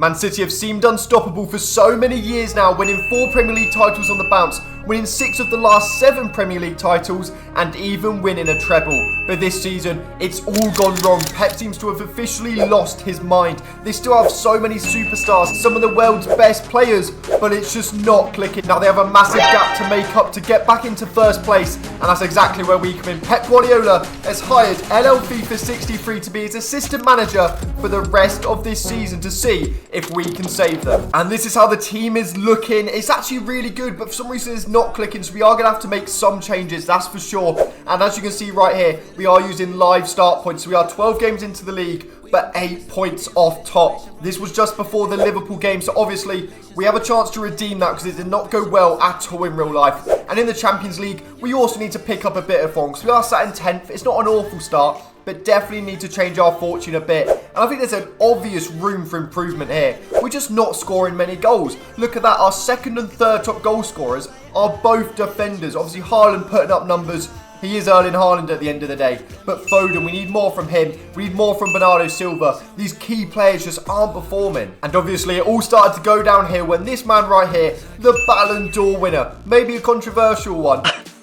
Man City have seemed unstoppable for so many years now, winning 4 Premier League titles on the bounce, winning 6 of the last 7 Premier League titles, and even winning a treble. But this season, it's all gone wrong. Pep seems to have officially lost his mind. They still have so many superstars, some of the world's best players, but it's just not clicking. Now they have a massive gap to make up to get back into first place, and that's exactly where we come in. Pep Guardiola has hired FC25 to be his assistant manager for the rest of this season to see if we can save them. And this is how the team is looking. It's actually really good, but for some reason it's not clicking, so we are going to have to make some changes, that's for sure. And as you can see right here, we are using live start points. So we are 12 games into the league, but 8 points off top. This was just before the Liverpool game, so obviously we have a chance to redeem that because it did not go well at all in real life. And in the Champions League, we also need to pick up a bit of form because we are sat in 10th. It's not an awful start, but definitely need to change our fortune a bit. And I think there's an obvious room for improvement here. We're just not scoring many goals. Look at that, our second and third top goal scorers are both defenders. Obviously Haaland putting up numbers. He is Erling Haaland at the end of the day. But Foden, we need more from him. We need more from Bernardo Silva. These key players just aren't performing. And obviously it all started to go downhill when this man right here, the Ballon d'Or winner, maybe a controversial one,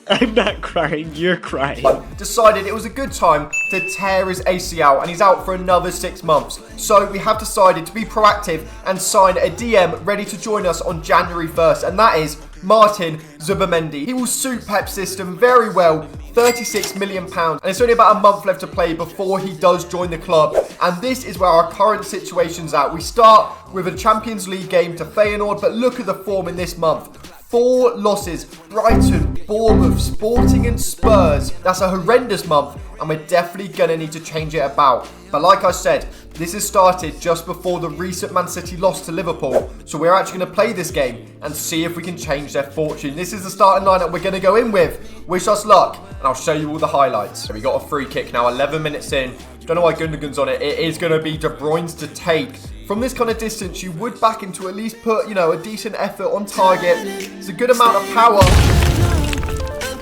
I'm not crying, you're crying, decided it was a good time to tear his ACL, and he's out for another 6 months. So we have decided to be proactive and sign a DM ready to join us on January 1st, and that is Martin Zubimendi. He will suit Pep's system very well. £36 million, and it's only about a month left to play before he does join the club. And this is where our current situation's at. We start with a Champions League game to Feyenoord, but look at the form in this month. 4 losses, Brighton, Bournemouth, Sporting and Spurs. That's a horrendous month, and we're definitely going to need to change it about. But like I said, this has started just before the recent Man City loss to Liverpool. So we're actually going to play this game and see if we can change their fortune. This is the starting lineup we're going to go in with. Wish us luck, and I'll show you all the highlights. So we got a free kick now, 11 minutes in. Don't know why Gundogan's on it. It is going to be De Bruyne's to take. From this kind of distance, you would back him to at least put, a decent effort on target. It's a good amount of power.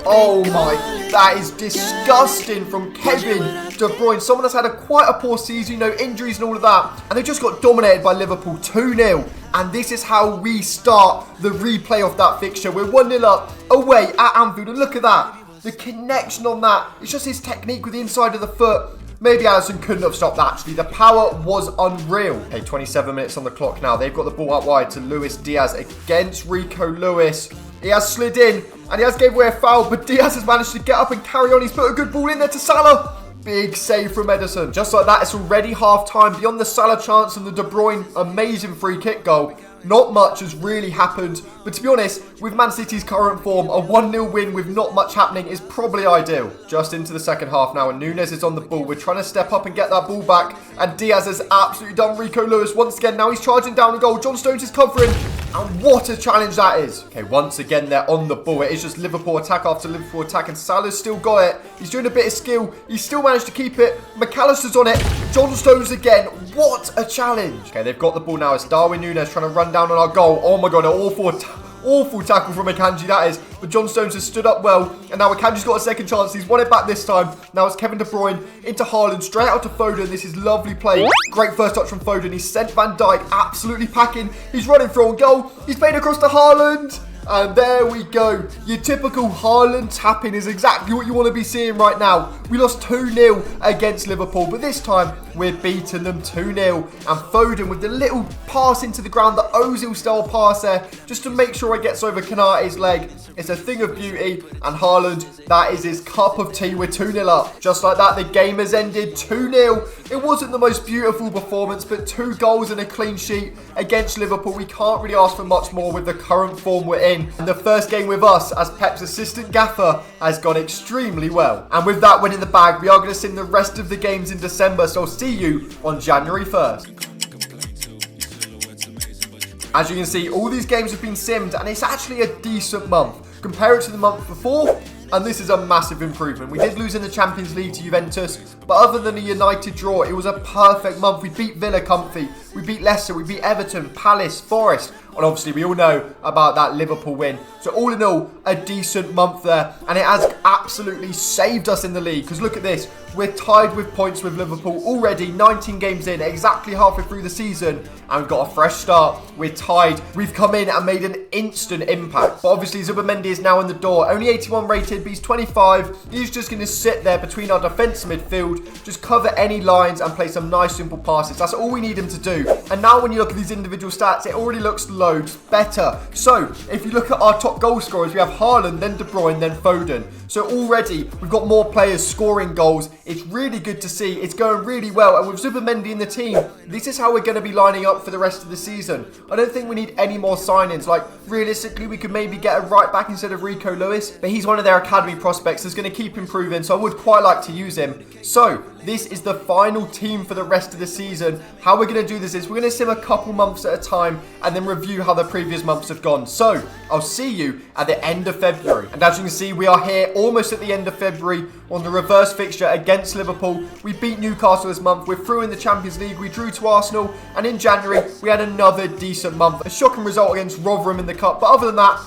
Oh my, that is disgusting from Kevin De Bruyne. Someone that's had quite a poor season, injuries and all of that. And they just got dominated by Liverpool 2-0. And this is how we start the replay of that fixture. We're 1-0 up away at Anfield. And look at that. The connection on that. It's just his technique with the inside of the foot. Maybe Alisson couldn't have stopped that, actually. The power was unreal. Okay, 27 minutes on the clock now. They've got the ball out wide to Luis Diaz against Rico Lewis. He has slid in, and he has gave away a foul, but Diaz has managed to get up and carry on. He's put a good ball in there to Salah. Big save from Ederson. Just like that, it's already half-time. Beyond the Salah chance and the De Bruyne amazing free kick goal, not much has really happened. But to be honest, with Man City's current form, a 1-0 win with not much happening is probably ideal. Just into the second half now, and Nunes is on the ball. We're trying to step up and get that ball back. And Diaz has absolutely done Rico Lewis once again. Now he's charging down the goal. John Stones is covering. And what a challenge that is. Okay, once again, they're on the ball. It is just Liverpool attack after Liverpool attack. And Salah's still got it. He's doing a bit of skill. He's still managed to keep it. McAllister's on it. John Stones again. What a challenge. Okay, they've got the ball now. It's Darwin Nunes trying to run down on our goal. Oh my God, an awful tackle from Akanji, that is. But John Stones has stood up well. And now Akanji's got a second chance. He's won it back this time. Now it's Kevin De Bruyne into Haaland. Straight out to Foden. This is lovely play. Great first touch from Foden. He's sent Van Dijk absolutely packing. He's running through on goal. He's played across to Haaland. And there we go. Your typical Haaland tapping is exactly what you want to be seeing right now. We lost 2-0 against Liverpool, but this time we're beating them 2-0. And Foden with the little pass into the ground, the Ozil-style pass there, just to make sure it gets over Konate's leg. It's a thing of beauty. And Haaland, that is his cup of tea. We're 2-0 up. Just like that, the game has ended 2-0. It wasn't the most beautiful performance, but 2 goals and a clean sheet against Liverpool. We can't really ask for much more with the current form we're in. And the first game with us as Pep's assistant gaffer has gone extremely well. And with that win in the bag, we are going to sim the rest of the games in December. So I'll see you on January 1st. As you can see, all these games have been simmed, and it's actually a decent month. Compare it to the month before, and this is a massive improvement. We did lose in the Champions League to Juventus, but other than a United draw, it was a perfect month. We beat Villa comfy, we beat Leicester, we beat Everton, Palace, Forest, and obviously we all know about that Liverpool win. So all in all, a decent month there, and it has absolutely saved us in the league, because look at this. we're tied with points with Liverpool already, 19 games in, exactly halfway through the season, and we've got a fresh start. We're tied. We've come in and made an instant impact. But obviously, Zubimendi is now in the door. Only 81 rated, but he's 25. He's just going to sit there between our defence midfield, just cover any lines and play some nice, simple passes. That's all we need him to do. And now when you look at these individual stats, it already looks loads better. So, if you look at our top goal scorers, we have Haaland, then De Bruyne, then Foden. So already, we've got more players scoring goals. It's really good to see. It's going really well. And with Zubimendi in the team, this is how we're going to be lining up for the rest of the season. I don't think we need any more signings. Like, realistically, we could maybe get a right back instead of Rico Lewis. But he's one of their academy prospects that's going to keep improving. So I would quite like to use him. So, this is the final team for the rest of the season. How we're going to do this is we're going to sim a couple months at a time and then review how the previous months have gone. So, I'll see you at the end of February. And as you can see, we are here almost at the end of February on the reverse fixture against Liverpool. We beat Newcastle this month. We're through in the Champions League. We drew to Arsenal. And in January, we had another decent month. A shocking result against Rotherham in the Cup. But other than that,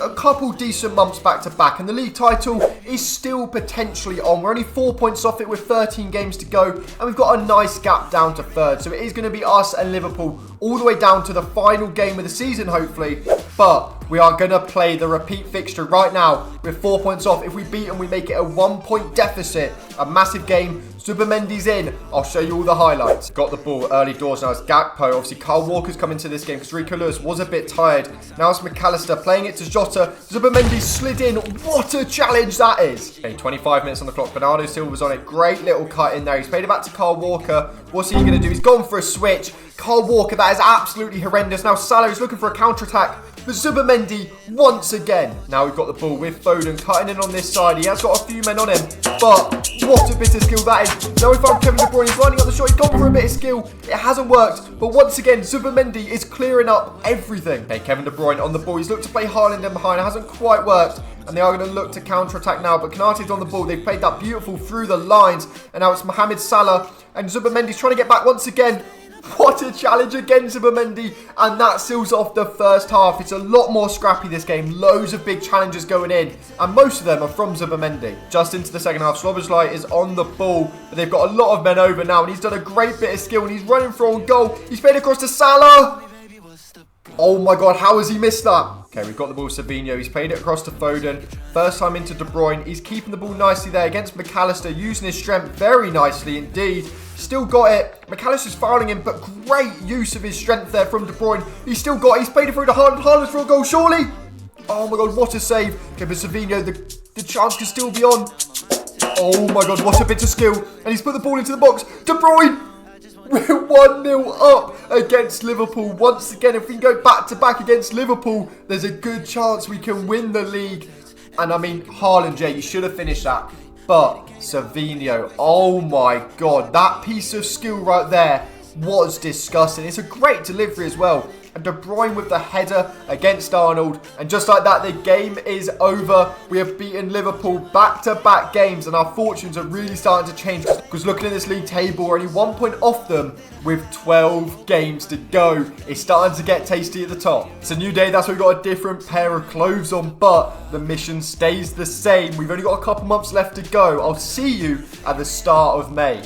a couple decent months back to back, and the league title is still potentially on. We're only 4 points off it with 13 games to go, and we've got a nice gap down to third. So it is going to be us and Liverpool all the way down to the final game of the season, hopefully. But we are going to play the repeat fixture right now with 4 points off. If we beat them, we make it a 1 point deficit. A massive game. Zubimendi's in. I'll show you all the highlights. Got the ball early doors now. It's Gakpo. Obviously, Kyle Walker's come into this game because Rico Lewis was a bit tired. Now it's McAllister playing it to Jota. Zubimendi slid in. What a challenge that is. Okay, 25 minutes on the clock. Bernardo Silva's on it. Great little cut in there. He's played it back to Kyle Walker. What's he going to do? He's gone for a switch. Kyle Walker, that is absolutely horrendous. Now Salah is looking for a counter-attack. But Zubimendi once again. Now we've got the ball with Foden cutting in on this side. He has got a few men on him. But what a bit of skill that is. Now we found Kevin De Bruyne. He's lining up the shot. He's gone for a bit of skill. It hasn't worked. But once again, Zubimendi is clearing up everything. Okay, Kevin De Bruyne on the ball. He's looked to play Haaland in behind. It hasn't quite worked. And they are going to look to counter-attack now. But Konate's on the ball. They've played that beautiful through the lines. And now it's Mohamed Salah. And Zubimendi's trying to get back once again. What a challenge again, Zubimendi. And that seals off the first half. It's a lot more scrappy this game. Loads of big challenges going in. And most of them are from Zubimendi. Just into the second half, Szoboszlai is on the ball. But they've got a lot of men over now. And he's done a great bit of skill. And he's running for on goal. He's played across to Salah. Oh my God, how has he missed that? Okay, we've got the ball with Savinho. He's played it across to Foden. First time into De Bruyne. He's keeping the ball nicely there against McAllister. Using his strength very nicely indeed. Still got it. McAllister's fouling him, but great use of his strength there from De Bruyne. He's still got it. He's played it through to Haaland. Haaland's for a goal, surely. Oh my God, what a save. Okay, but Savinho, the chance can still be on. Oh my God, what a bit of skill. And he's put the ball into the box. De Bruyne. We're 1-0 up against Liverpool. Once again, if we can go back-to-back against Liverpool, there's a good chance we can win the league. And I mean, Haaland, you should have finished that. But Savinho, oh my God, that piece of skill right there was disgusting. It's a great delivery as well. And De Bruyne with the header against Arnold. And just like that, the game is over. We have beaten Liverpool back-to-back games. And our fortunes are really starting to change. Because looking at this league table, we're only 1 point off them with 12 games to go. It's starting to get tasty at the top. It's a new day. That's why we've got a different pair of clothes on. But the mission stays the same. We've only got a couple months left to go. I'll see you at the start of May.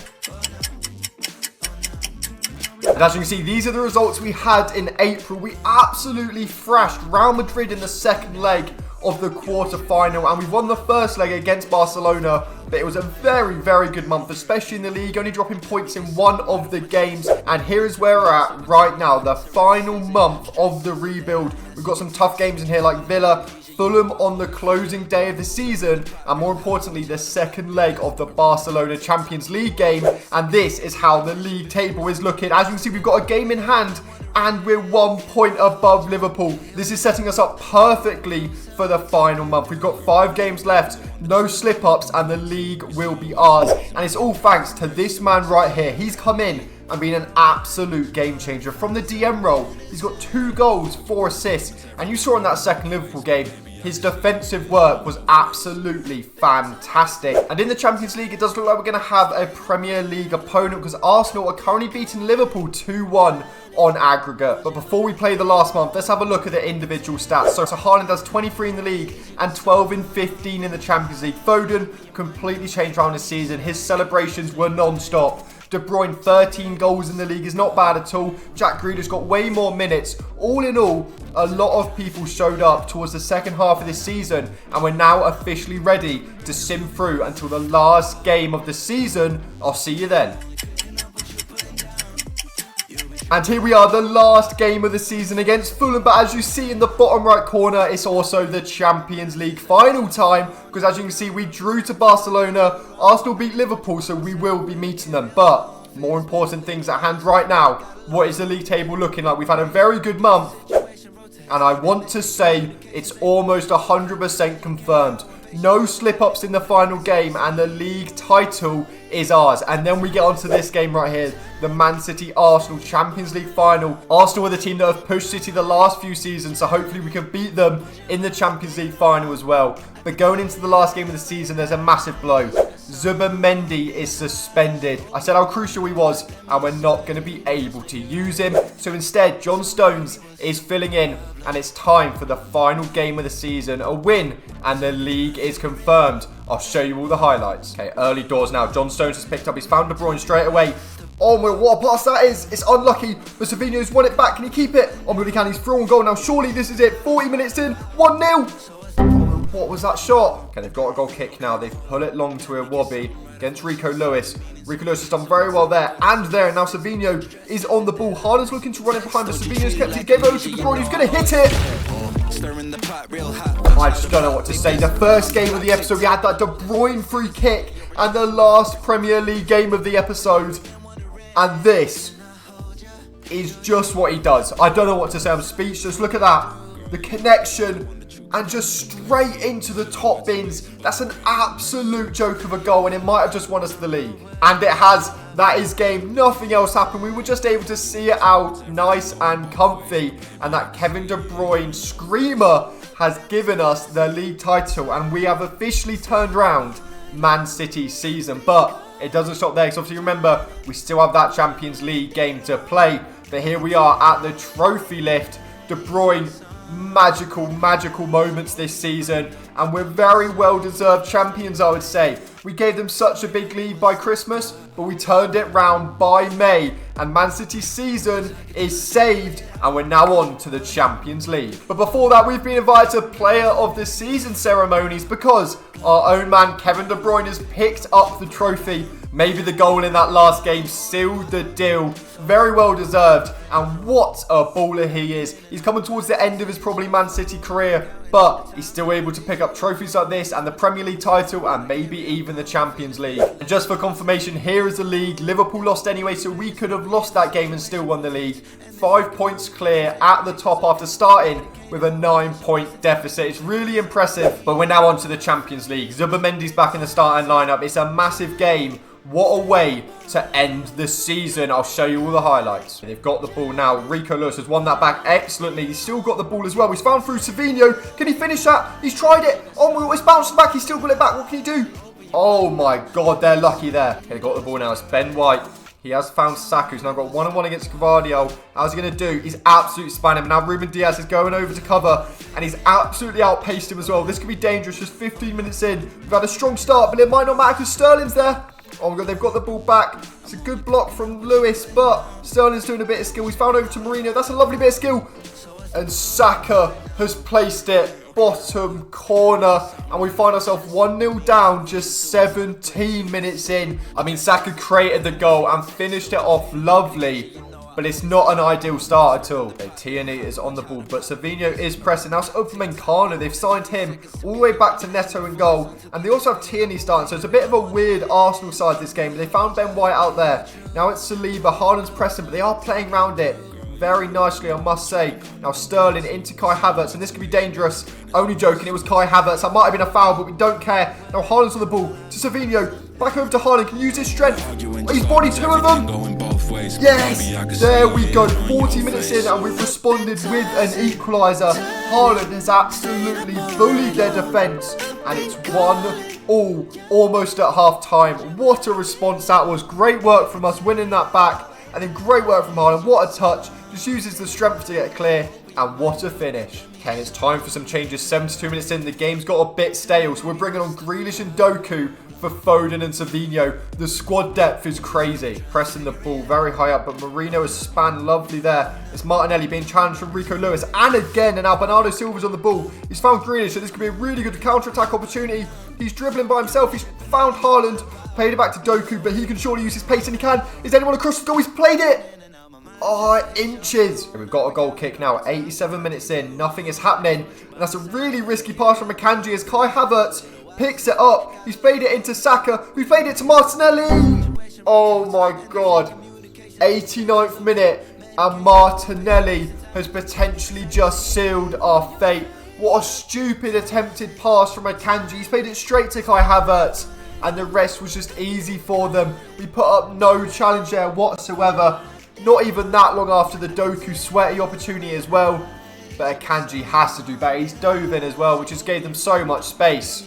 And as you can see, these are the results we had in April. We absolutely thrashed Real Madrid in the second leg of the quarter-final. And we won the first leg against Barcelona. But it was a very, very good month, especially in the league. Only dropping points in one of the games. And here is where we're at right now. The final month of the rebuild. We've got some tough games in here like Villa, Fulham on the closing day of the season, and more importantly, the second leg of the Barcelona Champions League game. And this is how the league table is looking. As you can see, we've got a game in hand, and we're 1 point above Liverpool. This is setting us up perfectly for the final month. We've got 5 games left, no slip-ups, and the league will be ours. And it's all thanks to this man right here. He's come in and been an absolute game changer from the DM role. He's got 2 goals, 4 assists, and you saw in that second Liverpool game, his defensive work was absolutely fantastic. And in the Champions League, it does look like we're going to have a Premier League opponent because Arsenal are currently beating Liverpool 2-1 on aggregate. But before we play the last month, let's have a look at the individual stats. So Haaland has 23 in the league and 12 in 15 in the Champions League. Foden completely changed around this season. His celebrations were non-stop. De Bruyne, 13 goals in the league is not bad at all. Jack Grealish got way more minutes. All in all, a lot of people showed up towards the second half of this season, and we're now officially ready to sim through until the last game of the season. I'll see you then. And here we are, the last game of the season against Fulham. But as you see in the bottom right corner, it's also the Champions League final time. Because as you can see, we drew to Barcelona. Arsenal beat Liverpool, so we will be meeting them. But more important things at hand right now. What is the league table looking like? We've had a very good month. And I want to say it's almost 100% confirmed. No slip-ups in the final game, and the league title is ours. And then we get onto this game right here, the Man City Arsenal Champions League final. Arsenal are the team that have pushed City the last few seasons, so hopefully we can beat them in the Champions League final as well. But going into the last game of the season, there's a massive blow. Zubimendi is suspended. I said how crucial he was, and we're not going to be able to use him. So instead, John Stones is filling in, and it's time for the final game of the season. A win, and the league is confirmed. I'll show you all the highlights. Okay, early doors now. John Stones has picked up. He's found De Bruyne straight away. Oh my, what a pass that is. It's unlucky, but Savinho's won it back. Can he keep it? Oh my, he can. He's through on goal now. Surely this is it. 40 minutes in. 1-0. What was that shot? Okay, they've got a goal kick now. They've pulled it long to Iwobi against Rico Lewis. Rico Lewis has done very well there and there. Now Savinho is on the ball. Haaland's looking to run it behind, but Savinho's kept his game over to De Bruyne. He's going to hit it. I just don't know what to say. The first game of the episode, we had that De Bruyne free kick, and the last Premier League game of the episode. And this is just what he does. I don't know what to say. I'm speechless. Look at that. The connection. And just straight into the top bins. That's an absolute joke of a goal, and it might have just won us the league. And it has. That is game. Nothing else happened. We were just able to see it out nice and comfy. And that Kevin De Bruyne screamer has given us the league title. And we have officially turned around Man City's season. But it doesn't stop there. Because obviously, remember, we still have that Champions League game to play. But here we are at the trophy lift. De Bruyne, magical moments this season, and we're very well deserved champions, I would say. We gave them such a big lead by Christmas, but we turned it round by May, and Man City's season is saved, and we're now on to the Champions League. But before that, we've been invited to Player of the Season ceremonies because our own man Kevin De Bruyne has picked up the trophy. Maybe the goal in that last game sealed the deal. Very well deserved. And what a baller he is. He's coming towards the end of his probably Man City career, but he's still able to pick up trophies like this and the Premier League title and maybe even the Champions League. And just for confirmation, here is the league. Liverpool lost anyway, so we could have lost that game and still won the league. 5 points clear at the top after starting with a 9-point deficit. It's really impressive. But we're now on to the Champions League. Zubimendi's back in the starting lineup. It's a massive game. What a way to end the season. I'll show you all the highlights. They've got the ball now. Rico Lewis has won that back excellently. He's still got the ball as well. He's found through Savinho. Can he finish that? He's tried it. Oh, it's bouncing back. He's still got it back. What can he do? Oh my God, they're lucky there. Okay, they've got the ball now. It's Ben White. He has found Saka. He's now got 1-on-1 against Gvardiol. How's he going to do? He's absolutely spanning him. Now Ruben Diaz is going over to cover, and he's absolutely outpaced him as well. This could be dangerous. Just 15 minutes in. We've had a strong start, but it might not matter because Sterling's there. Oh my God, they've got the ball back. It's a good block from Lewis, but Sterling's doing a bit of skill. He's found over to Mourinho. That's a lovely bit of skill. And Saka has placed it bottom corner, and we find ourselves 1-0 down just 17 minutes in. I mean, Saka created the goal and finished it off lovely, but it's not an ideal start at all. Okay, Tierney is on the ball, but Savinho is pressing. Now it's Upamecano. They've signed him all the way back to Neto in goal, and they also have Tierney starting, so it's a bit of a weird Arsenal side this game. They found Ben White out there. Now it's Saliba. Haaland's pressing, but they are playing around it very nicely, I must say. Now Sterling into Kai Havertz, and this could be dangerous. Only joking, it was Kai Havertz. That might have been a foul, but we don't care. Now Haaland's on the ball to Savinho. Back over to Haaland. Can use his strength. He's bodied 2 of them. Yes! There we go. 40 minutes in, and we've responded with an equaliser. Haaland has absolutely bullied their defence, and it's 1-1 almost at half time. What a response that was. Great work from us winning that back, and then great work from Haaland. What a touch. Just uses the strength to get clear, and what a finish. Okay, it's time for some changes. 72 minutes in, the game's got a bit stale, so we're bringing on Grealish and Doku for Foden and Savinho. The squad depth is crazy. Pressing the ball very high up, but Marino has spanned lovely there. It's Martinelli being challenged from Rico Lewis, and again, and now Bernardo Silva's on the ball. He's found Grealish, so this could be a really good counter-attack opportunity. He's dribbling by himself. He's found Haaland, played it back to Doku, but he can surely use his pace, and he can. Is anyone across the goal? He's played it. Oh, inches. We've got a goal kick now. 87 minutes in. Nothing is happening. And that's a really risky pass from Akanji as Kai Havertz picks it up. He's played it into Saka, who played it to Martinelli. Oh my God. 89th minute. And Martinelli has potentially just sealed our fate. What a stupid attempted pass from Akanji. He's played it straight to Kai Havertz. And the rest was just easy for them. We put up no challenge there whatsoever. Not even that long after the Doku sweaty opportunity as well. But Akanji has to do better. He's dove in as well, which just gave them so much space.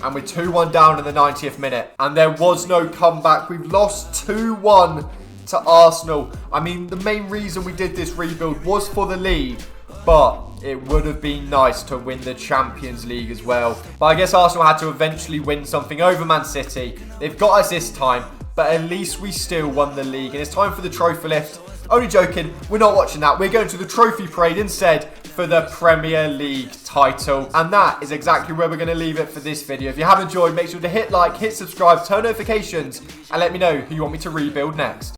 And we're 2-1 down in the 90th minute. And there was no comeback. We've lost 2-1 to Arsenal. I mean, the main reason we did this rebuild was for the league. But it would have been nice to win the Champions League as well. But I guess Arsenal had to eventually win something over Man City. They've got us this time. But at least we still won the league. And it's time for the trophy lift. Only joking, we're not watching that. We're going to the trophy parade instead for the Premier League title. And that is exactly where we're going to leave it for this video. If you have enjoyed, make sure to hit like, hit subscribe, turn notifications, and let me know who you want me to rebuild next.